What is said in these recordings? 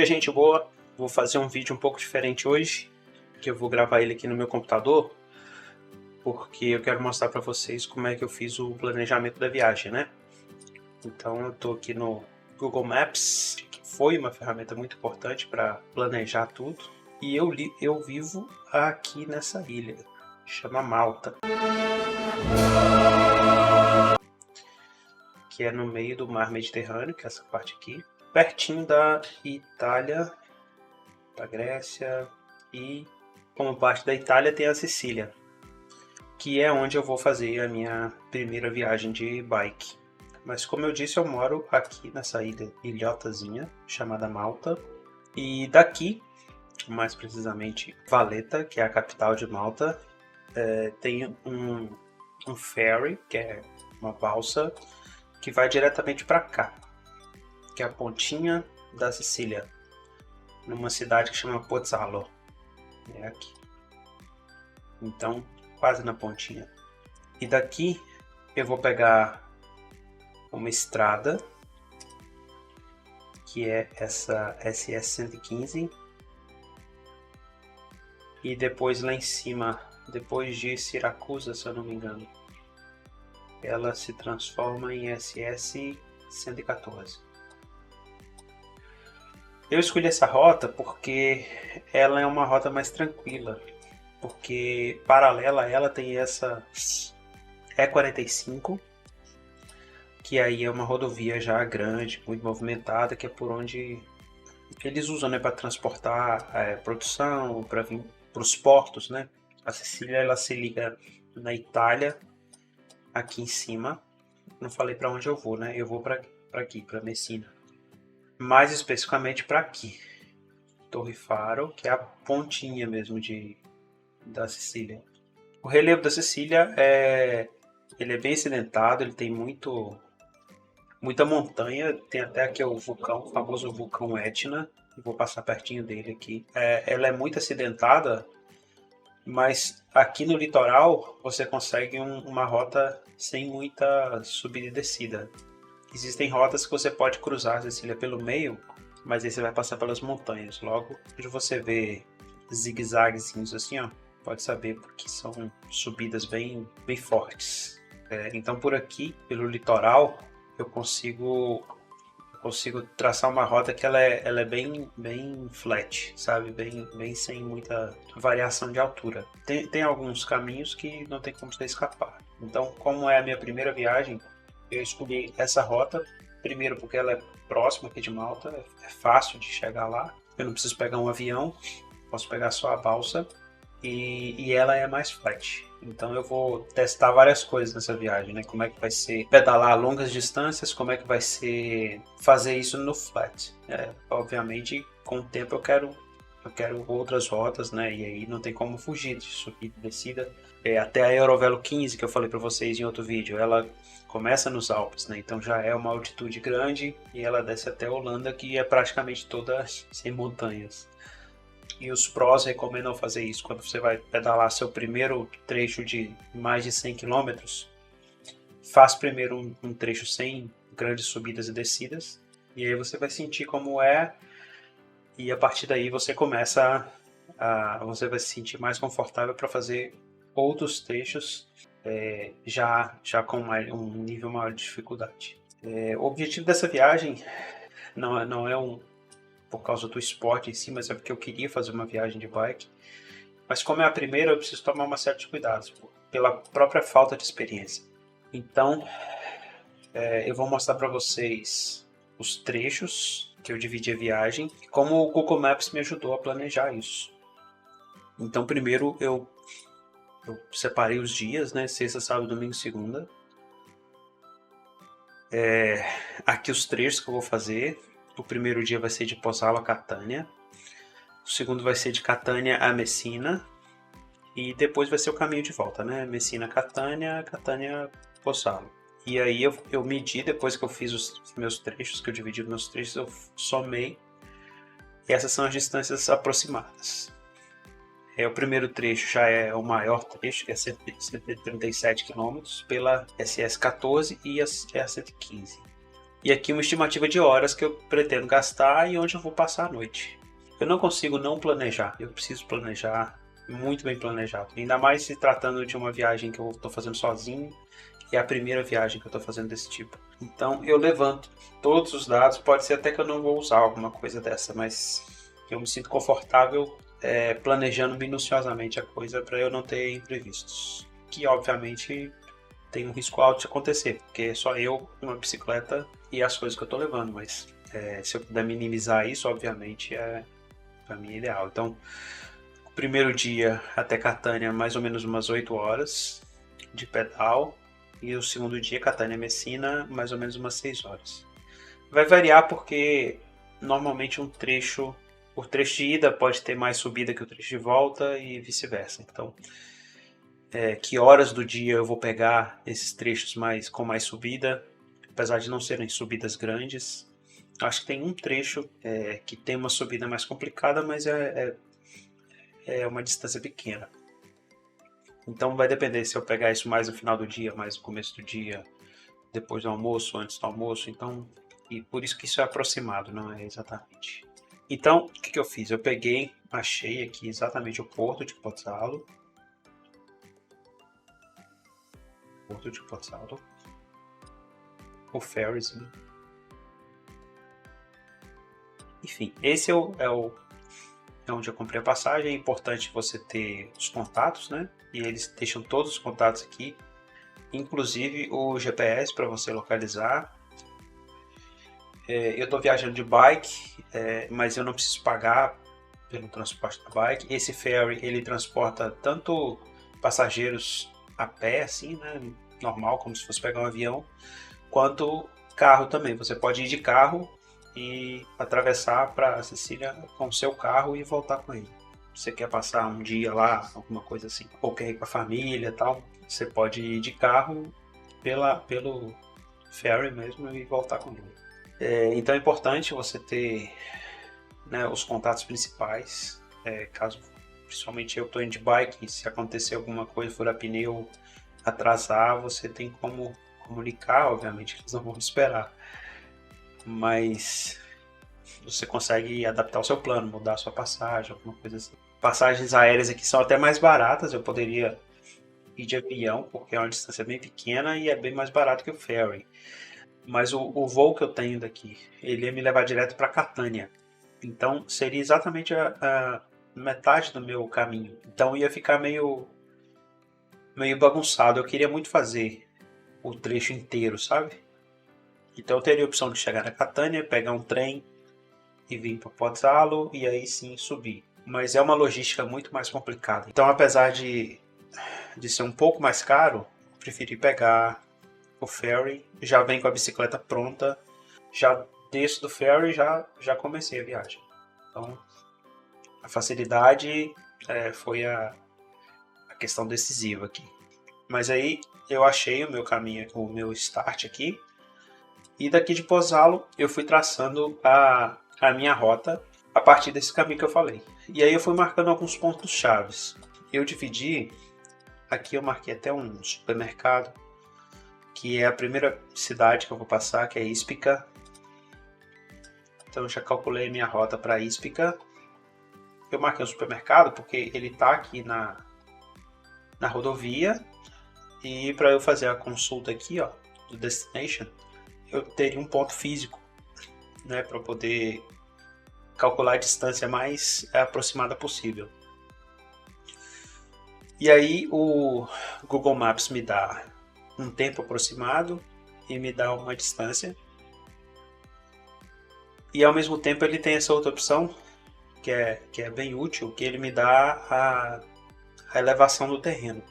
dia, gente boa. Vou fazer um vídeo um pouco diferente hoje, que eu vou gravar ele aqui no meu computador, porque eu quero mostrar para vocês como é que eu fiz o planejamento da viagem, né? Então eu tô aqui no Google Maps, que foi uma ferramenta muito importante para planejar tudo, e eu vivo aqui nessa ilha, chama Malta, que é no meio do mar Mediterrâneo, que é essa parte aqui, pertinho da Itália, da Grécia, e como parte da Itália tem a Sicília, que é onde eu vou fazer a minha primeira viagem de bike. Mas como eu disse, eu moro aqui nessa ilhotazinha chamada Malta, e daqui, mais precisamente Valletta, que é a capital de Malta, tem um ferry, que é uma balsa, que vai diretamente para cá, que é a pontinha da Sicília, numa cidade que chama Pozzallo. É aqui. Então, quase na pontinha. E daqui eu vou pegar uma estrada, que é essa SS 115. E depois lá em cima, depois de Siracusa, se eu não me engano, ela se transforma em SS 114. Eu escolhi essa rota porque ela é uma rota mais tranquila, porque paralela a ela tem essa E45, que aí é uma rodovia já grande, muito movimentada, que é por onde eles usam, né, para transportar produção, para vir para os portos, né? A Sicília, ela se liga na Itália, aqui em cima. Não falei para onde eu vou, né? Eu vou para aqui, para Messina. Mais especificamente para aqui, Torre Faro, que é a pontinha mesmo da Sicília. O relevo da Sicília ele é bem acidentado, ele tem muita montanha, tem até aqui o vulcão, o famoso vulcão Etna. Vou passar pertinho dele aqui. Ela é muito acidentada, mas aqui no litoral você consegue uma rota sem muita subida e descida. Existem rotas que você pode cruzar a Sicília pelo meio, mas aí você vai passar pelas montanhas. Logo, onde você vê zigue-zaguezinhos assim, ó, pode saber porque são subidas bem fortes. Então por aqui, pelo litoral, eu consigo traçar uma rota que ela é bem flat, sabe? Bem sem muita variação de altura. Tem alguns caminhos que não tem como você escapar. Então, como é a minha primeira viagem, eu escolhi essa rota, primeiro porque ela é próxima aqui de Malta, é fácil de chegar lá. Eu não preciso pegar um avião, posso pegar só a balsa, e ela é mais flat. Então eu vou testar várias coisas nessa viagem, né? Como é que vai ser pedalar longas distâncias, como é que vai ser fazer isso no flat. Obviamente, com o tempo eu quero outras rotas, né? E aí não tem como fugir de subida e descida. Até a Eurovelo 15, que eu falei para vocês em outro vídeo, ela começa nos Alpes, né? Então já é uma altitude grande e ela desce até a Holanda, que é praticamente toda sem montanhas. E os prós recomendam fazer isso quando você vai pedalar seu primeiro trecho de mais de 100 km. Faz primeiro um trecho sem grandes subidas e descidas, e aí você vai sentir como é, e a partir daí você você vai se sentir mais confortável para fazer outros trechos já com um nível maior de dificuldade. O objetivo dessa viagem não é por causa do esporte em si, mas é porque eu queria fazer uma viagem de bike. Mas como é a primeira, eu preciso tomar uma série de cuidados, pela própria falta de experiência. Então, eu vou mostrar para vocês os trechos que eu dividi a viagem e como o Google Maps me ajudou a planejar isso. Então, primeiro eu separei os dias, né? Sexta, sábado, domingo, segunda. Aqui os trechos que eu vou fazer. O primeiro dia vai ser de Pozzallo a Catânia. O segundo vai ser de Catânia a Messina. E depois vai ser o caminho de volta, né? Messina, Catânia, Catânia, Pozzallo. E aí eu medi, depois que eu fiz os meus trechos, que eu dividi os meus trechos, eu somei. E essas são as distâncias aproximadas. O primeiro trecho já é o maior trecho, que é 137 km, pela SS 14 e a 115. E aqui uma estimativa de horas que eu pretendo gastar e onde eu vou passar a noite. Eu não consigo não planejar, eu preciso planejar muito bem planejado. Ainda mais se tratando de uma viagem que eu estou fazendo sozinho, é a primeira viagem que eu estou fazendo desse tipo. Então eu levanto todos os dados, pode ser até que eu não vou usar alguma coisa dessa, mas eu me sinto confortável planejando minuciosamente a coisa para eu não ter imprevistos. Que obviamente tem um risco alto de acontecer, porque é só eu, uma bicicleta e as coisas que eu estou levando, mas se eu puder minimizar isso, obviamente para mim ideal. Então, o primeiro dia até Catânia, mais ou menos umas 8 horas de pedal, e o segundo dia, Catânia-Messina, mais ou menos umas 6 horas. Vai variar porque normalmente o trecho de ida pode ter mais subida que o trecho de volta e vice-versa. Então, que horas do dia eu vou pegar esses trechos com mais subida, apesar de não serem subidas grandes. Acho que tem um trecho que tem uma subida mais complicada, mas é uma distância pequena. Então vai depender se eu pegar isso mais no final do dia, mais no começo do dia, depois do almoço, antes do almoço. Então, e por isso que isso é aproximado, não é exatamente. Então, o que eu fiz? Eu achei aqui exatamente o Porto de Pozzallo. O ferries, né? Enfim, esse é onde eu comprei a passagem. É importante você ter os contatos, né? E eles deixam todos os contatos aqui, inclusive o GPS para você localizar. Eu estou viajando de bike, mas eu não preciso pagar pelo transporte da bike. Esse ferry ele transporta tanto passageiros a pé, assim, né? Normal, como se fosse pegar um avião, quanto carro também. Você pode ir de carro e atravessar para Sicília com o seu carro e voltar com ele. Você quer passar um dia lá, alguma coisa assim, ou quer ir com a família e tal, você pode ir de carro pelo ferry mesmo e voltar com ele. Então é importante você ter, né, os contatos principais, caso principalmente eu estou indo de bike, se acontecer alguma coisa, furar pneu, atrasar, você tem como comunicar, obviamente eles não vão esperar, mas você consegue adaptar o seu plano, mudar a sua passagem, alguma coisa assim. Passagens aéreas aqui são até mais baratas, eu poderia ir de avião, porque é uma distância bem pequena e é bem mais barato que o ferry. Mas o voo que eu tenho daqui, ele ia me levar direto para Catânia. Então seria exatamente a metade do meu caminho. Então ia ficar meio bagunçado. Eu queria muito fazer o trecho inteiro, sabe? Então eu teria a opção de chegar na Catânia, pegar um trem e vir para Pozzallo e aí sim subir. Mas é uma logística muito mais complicada. Então, apesar de ser um pouco mais caro, eu preferi pegar o ferry, já vem com a bicicleta pronta, já desço do ferry e já comecei a viagem. Então, a facilidade foi a questão decisiva aqui. Mas aí eu achei o meu caminho, o meu start aqui, e daqui de Pozzallo eu fui traçando a minha rota a partir desse caminho que eu falei. E aí eu fui marcando alguns pontos chaves. Eu dividi, aqui eu marquei até um supermercado, que é a primeira cidade que eu vou passar, que é Ispica. Então eu já calculei minha rota para Ispica. Eu marquei um supermercado porque ele está aqui na rodovia, e para eu fazer a consulta aqui, ó, do destination, eu teria um ponto físico, né, para poder calcular a distância mais aproximada possível. E aí o Google Maps me dá um tempo aproximado e me dá uma distância. E ao mesmo tempo ele tem essa outra opção que é bem útil, que ele me dá a elevação do terreno.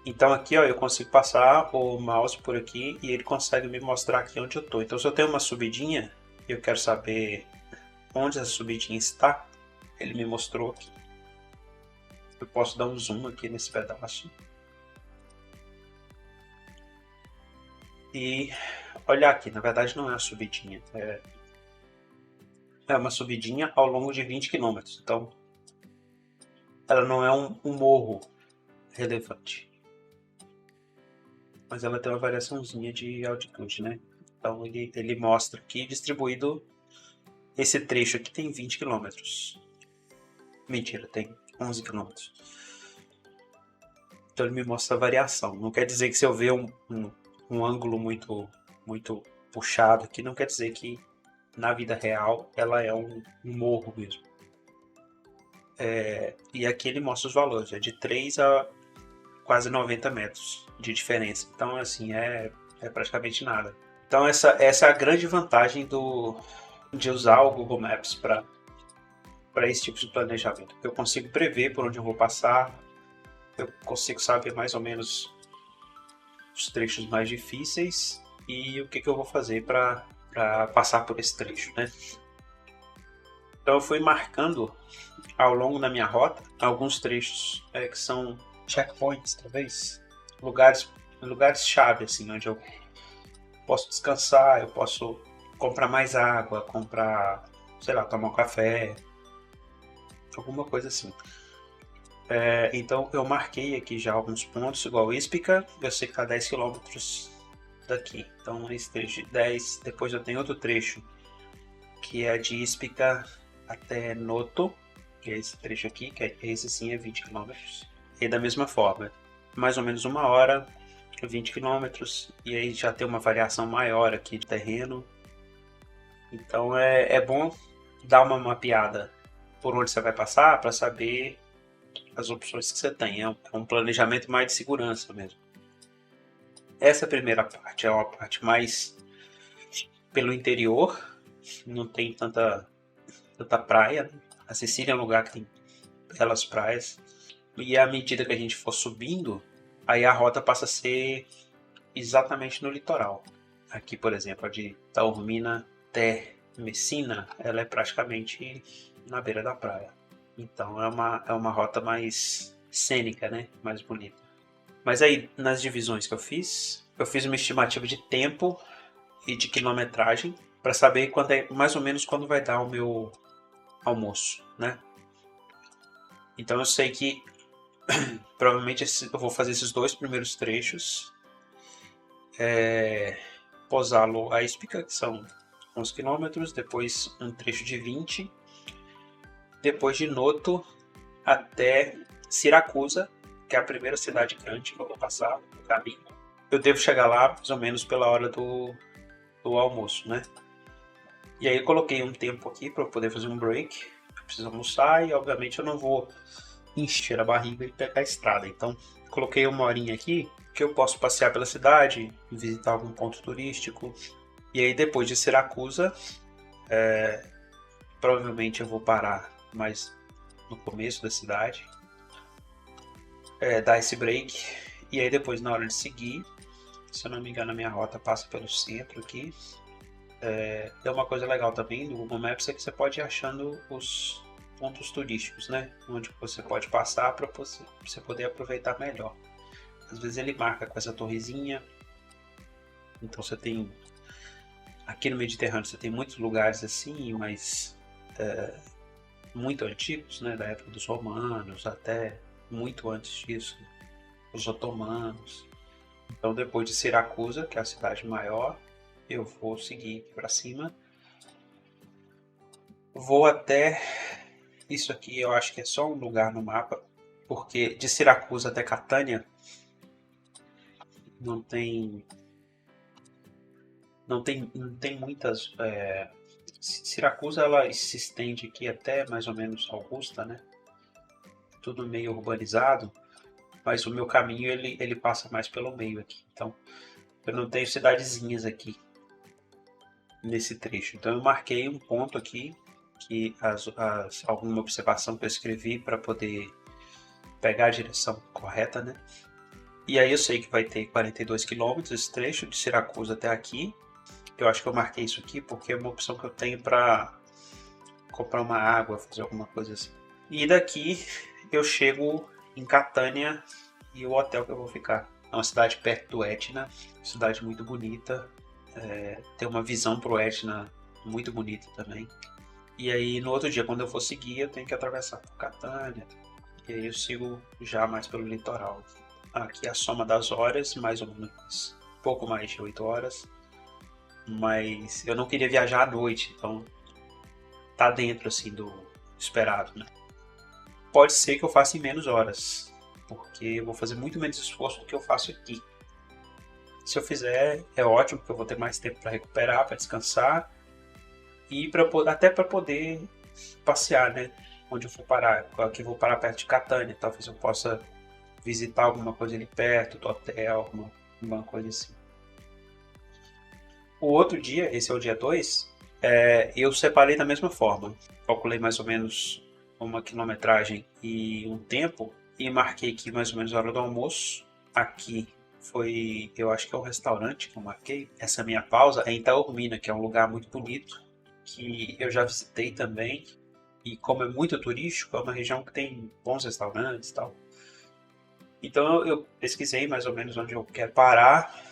Então aqui, ó, eu consigo passar o mouse por aqui e ele consegue me mostrar aqui onde eu estou. Então se eu tenho uma subidinha e eu quero saber onde essa subidinha está, ele me mostrou aqui. Eu posso dar um zoom aqui nesse pedaço e olhar aqui. Na verdade não é uma subidinha, é uma subidinha ao longo de 20 km. Então ela não é um morro relevante, mas ela tem uma variaçãozinha de altitude, né? Então ele mostra aqui distribuído. Esse trecho aqui tem 20 quilômetros. Mentira, tem 11 quilômetros. Então ele me mostra a variação. Não quer dizer que se eu ver um ângulo muito puxado aqui, não quer dizer que na vida real ela é um morro mesmo. E aqui ele mostra os valores, é de 3 a quase 90 metros de diferença. Então, assim, é praticamente nada. Então, essa é a grande vantagem de usar o Google Maps para esse tipo de planejamento. Eu consigo prever por onde eu vou passar, eu consigo saber mais ou menos os trechos mais difíceis e o que eu vou fazer para passar por esse trecho, né? Então eu fui marcando ao longo da minha rota alguns trechos que são checkpoints, talvez, lugares-chave, assim, onde eu posso descansar, eu posso comprar mais água, comprar, sei lá, tomar um café, alguma coisa assim. Então eu marquei aqui já alguns pontos, igual Ispica, eu sei que está 10 km daqui. Então esse trecho de 10, depois eu tenho outro trecho que é de Ispica até Noto, que é esse trecho aqui, que esse sim é 20 km. E da mesma forma, mais ou menos 1 hora, 20 km, e aí já tem uma variação maior aqui de terreno. Então é bom dar uma mapeada por onde você vai passar para saber as opções que você tem. É um planejamento mais de segurança mesmo. Essa primeira parte é uma parte mais pelo interior, não tem tanta praia. A Sicília é um lugar que tem belas praias. E à medida que a gente for subindo, aí a rota passa a ser exatamente no litoral. Aqui, por exemplo, a de Taormina até Messina, ela é praticamente na beira da praia. Então é uma rota mais cênica, né? Mais bonita. Mas aí, nas divisões que eu fiz uma estimativa de tempo e de quilometragem para saber mais ou menos quando vai dar o meu almoço, né? Então eu sei que provavelmente eu vou fazer esses 2 primeiros trechos. Pozzallo a Ispica, que são 11 km, depois um trecho de 20, depois de Noto até Siracusa, que é a primeira cidade grande que eu vou passar no caminho. Eu devo chegar lá mais ou menos pela hora do almoço, né? E aí eu coloquei um tempo aqui para eu poder fazer um break. Eu preciso almoçar e obviamente eu não vou encher a barriga e pegar a estrada. Então coloquei 1 horinha aqui que eu posso passear pela cidade, visitar algum ponto turístico. E aí depois de Siracusa, provavelmente eu vou parar mais no começo da cidade, dar esse break. E aí depois, na hora de seguir, se eu não me engano, a minha rota passa pelo centro aqui. É uma coisa legal também do Google Maps é que você pode ir achando os pontos turísticos, né? Onde você pode passar para você poder aproveitar melhor. Às vezes ele marca com essa torrezinha. Então você tem... Aqui no Mediterrâneo você tem muitos lugares assim, mas muito antigos, né? Da época dos romanos, até muito antes disso, os otomanos. Então depois de Siracusa, que é a cidade maior, eu vou seguir para cima. Vou até... Isso aqui eu acho que é só um lugar no mapa, porque de Siracusa até Catânia não tem muitas... Siracusa ela se estende aqui até mais ou menos Augusta, né? Tudo meio urbanizado, mas o meu caminho ele passa mais pelo meio aqui. Então eu não tenho cidadezinhas aqui nesse trecho. Então eu marquei um ponto aqui que alguma observação que eu escrevi para poder pegar a direção correta, né? E aí eu sei que vai ter 42 km esse trecho de Siracusa até aqui. Eu acho que eu marquei isso aqui porque é uma opção que eu tenho para comprar uma água, fazer alguma coisa assim. E daqui eu chego em Catânia e o hotel que eu vou ficar. É uma cidade perto do Etna, cidade muito bonita. Tem uma visão pro Etna muito bonita também. E aí no outro dia, quando eu for seguir, eu tenho que atravessar por Catânia. E aí eu sigo já mais pelo litoral. Aqui a soma das horas, mais ou menos pouco mais de 8 horas. mas eu não queria viajar à noite, então tá dentro assim do esperado, né? Pode ser que eu faça em menos horas, porque eu vou fazer muito menos esforço do que eu faço aqui. Se eu fizer, é ótimo, porque eu vou ter mais tempo para recuperar, para descansar e até para poder passear, né? Onde eu for parar. Aqui eu vou parar perto de Catânia, talvez eu possa visitar alguma coisa ali perto do hotel, alguma coisa assim. O outro dia, esse é o dia 2, eu separei da mesma forma. Calculei mais ou menos uma quilometragem e um tempo e marquei aqui mais ou menos a hora do almoço. Aqui foi, eu acho que é um restaurante que eu marquei. Essa minha pausa é em Itaormina, que é um lugar muito bonito, que eu já visitei também. E como é muito turístico, é uma região que tem bons restaurantes e tal. Então eu pesquisei mais ou menos onde eu quero parar.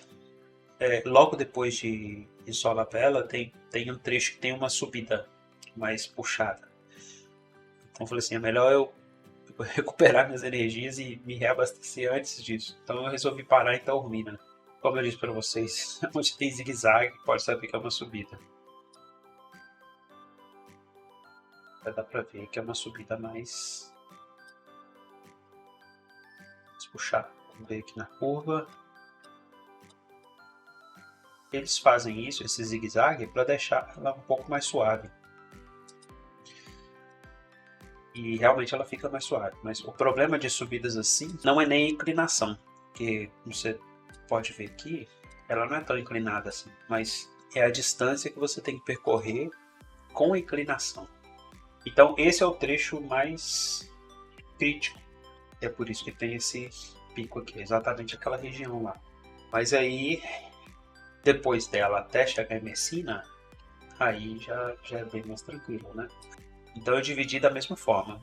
Logo depois de Solapela tem um trecho que tem uma subida mais puxada. Então eu falei assim, é melhor eu recuperar minhas energias e me reabastecer antes disso. Então eu resolvi parar em Taormina. Como eu disse para vocês, onde tem zigue-zague, pode saber que é uma subida. Já dá para ver que é uma subida mais puxada. Vamos ver aqui na curva. Eles fazem isso, esse zigue-zague, para deixar ela um pouco mais suave. E realmente ela fica mais suave. Mas o problema de subidas assim não é nem a inclinação, porque você pode ver aqui, ela não é tão inclinada assim, mas é a distância que você tem que percorrer com a inclinação. Então esse é o trecho mais crítico. É por isso que tem esse pico aqui, exatamente aquela região lá. Mas aí, depois dela até chegar em Messina, aí já é bem mais tranquilo, né? Então eu dividi da mesma forma.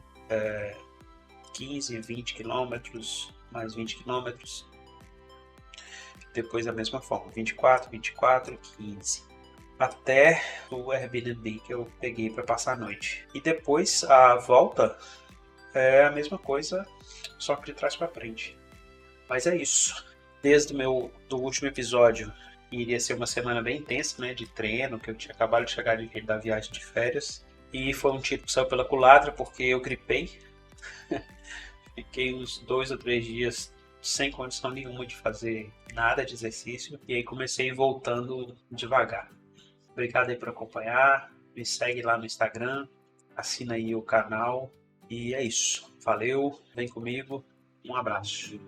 15, 20 quilômetros, mais 20 quilômetros. Depois da mesma forma, 24, 24, 15. Até o Airbnb que eu peguei para passar a noite. E depois a volta é a mesma coisa, só que de trás para frente. Mas é isso. Desde do último episódio, iria ser uma semana bem intensa, né, de treino, que eu tinha acabado de chegar da viagem de férias. E foi um tiro que saiu pela culatra, porque eu gripei. Fiquei uns 2 ou 3 dias sem condição nenhuma de fazer nada de exercício. E aí comecei voltando devagar. Obrigado aí por acompanhar. Me segue lá no Instagram. Assina aí o canal. E é isso. Valeu. Vem comigo. Um abraço.